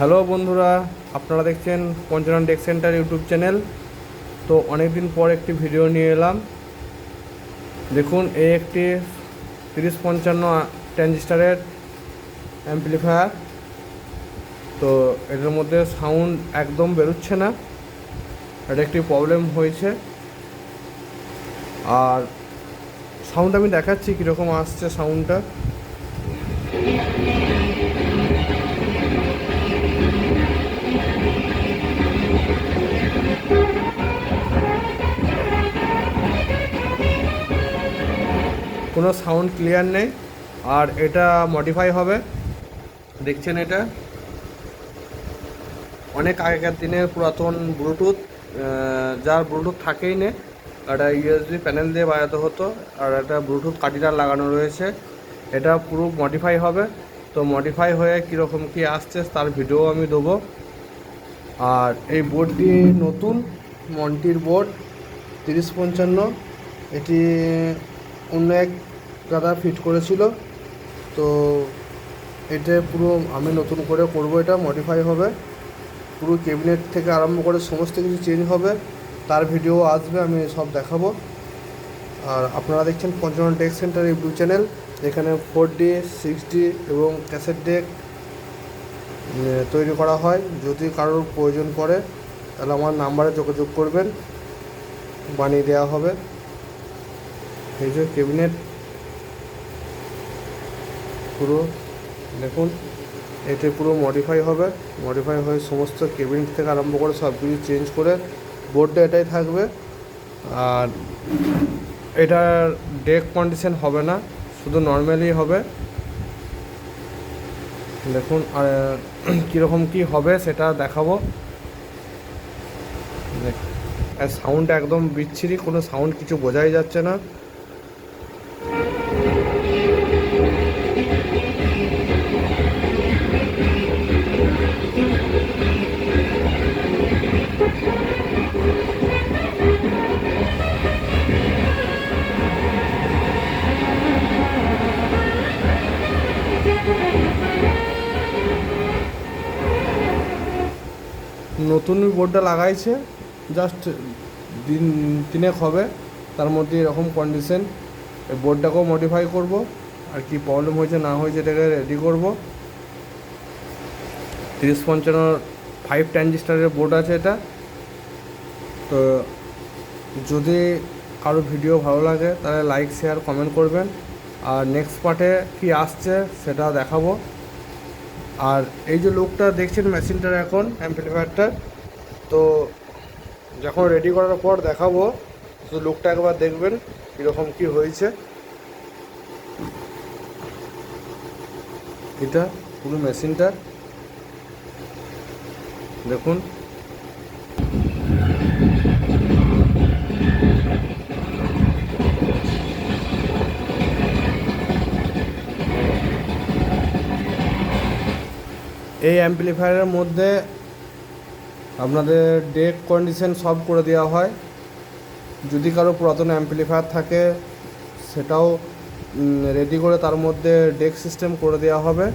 Hello বন্ধুরা, আপনারা দেখছেন Panchanan tech centre YouTube channel. তো অনেক দিন পর একটি ভিডিও নিয়ে এলাম। দেখুন, এই একটি 3055 ট্রানজিস্টারের অ্যাম্পলিফায়ার। তো এটার মধ্যে সাউন্ড একদম বেরোচ্ছে না, এটা একটি প্রবলেম হয়েছে। আর সাউন্ড আমি দেখাচ্ছি কীরকম আসছে সাউন্ডটা। কোনো সাউন্ড ক্লিয়ার নেই। আর এটা মডিফাই হবে, দেখছেন এটা অনেক আগেকার দিনের পুরাতন ব্লুটুথ, যার ব্লুটুথ থাকেই না, একটা ইউএসবি প্যানেল দিয়ে বাজাতে হতো। আর একটা ব্লুটুথ কাটিটার লাগানো রয়েছে, এটা পুরো মডিফাই হবে। তো মডিফাই হয়ে কীরকম কী আসছে তার ভিডিও আমি দেবো। আর এই বোর্ডটি নতুন মন্টির বোর্ড 3055, এটি অন্য এক দাদা ফিট করেছিল। তো এটা পুরো আমি নতুন করে করব, এটা মডিফাই হবে, পুরো ক্যাবিনেট থেকে আরম্ভ করে সমস্ত কিছু চেঞ্জ হবে। তার ভিডিও আসবে, আমি সব দেখাবো। আর আপনারা দেখছেন Panchanan tech centre YouTube channel. এখানে 4D 6D এবং ক্যাসেট ডেক তৈরি করা হয়। যদি কারোর প্রয়োজন পড়ে তাহলে আমার নাম্বারে যোগাযোগ করবেন, বানিয়ে দেওয়া হবে। এই যে ক্যাবিনেট পুরো দেখুন, এতে পুরো মডিফাই হবে। মডিফাই হয়ে সমস্ত কেবিনেট থেকে আরম্ভ করে সব কিছু চেঞ্জ করে বোর্ডটা এটাই থাকবে। আর এটার ডেক কন্ডিশন হবে না, শুধু নর্মালি হবে। দেখুন আর কীরকম কী হবে সেটা দেখাবো। সাউন্ড একদম বিচ্ছিরি, কোনো সাউন্ড কিছু বোঝাই যাচ্ছে না। নতুন বোর্ডটা লাগাইছে, জাস্ট দিন তিনেক হবে, তার মধ্যে এরকম কন্ডিশন। এই বোর্ডটাকেও মডিফাই করব, আর কি প্রবলেম হয়েছে না হয়েছে এটাকে রেডি করব। 3055 5 ট্রানজিস্টারের বোর্ড আছে এটা। তো যদি কারো ভিডিও ভালো লাগে তাহলে লাইক শেয়ার কমেন্ট করবেন। আর নেক্সট পার্টে কি আসছে সেটা দেখাবো। আর এই যে লুকটা দেখছেন মেশিনটার, এখন অ্যাম্পলিফায়ারটা, তো যখন রেডি করার পর দেখাবো, তো লুকটা একবার দেখবেন কীরকম কী হয়েছে। এটা পুরো মেশিনটা দেখুন। এই অ্যাম্পলিফায়ারের মধ্যে আপনাদের ডেক কন্ডিশন সব করে দেওয়া হয়। যদি কারো পুরাতন অ্যাম্পলিফায়ার থাকে সেটাও রেডি করে তার মধ্যে ডেক সিস্টেম করে দেওয়া হবে।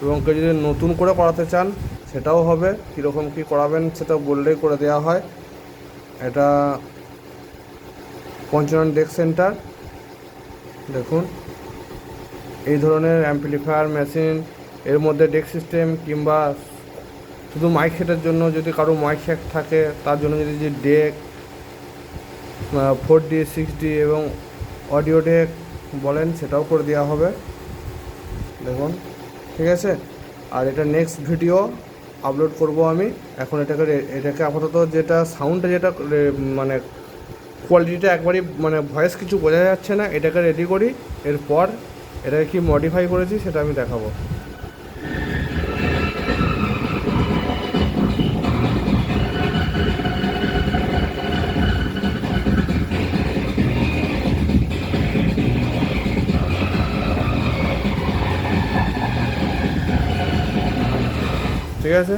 এবং কেউ যদি নতুন করে করাতে চান সেটাও হবে, কীরকম কী করাবেন সেটা বললেই করে দেওয়া হয়। এটা পঞ্চানন টেক সেন্টার। দেখুন এই ধরনের অ্যাম্পলিফায়ার মেশিন, এর মধ্যে ডেক সিস্টেম কিংবা শুধু মাইক সেটের জন্য যদি কারো মাইক সেট থাকে তার জন্য যদি যে ডেক 4D 6D এবং অডিও ডেক বলেন সেটাও করে দেওয়া হবে। দেখুন ঠিক আছে। আর এটা নেক্সট ভিডিও আপলোড করব আমি। এখন এটাকে আপাতত যেটা সাউন্ডটা যেটা মানে কোয়ালিটিটা একবারই মানে ভয়েস কিছু বোঝা যাচ্ছে না, এটাকে রেডি করি। এরপর এটাকে কি মডিফাই করেছি সেটা আমি দেখাবো। ঠিক আছে।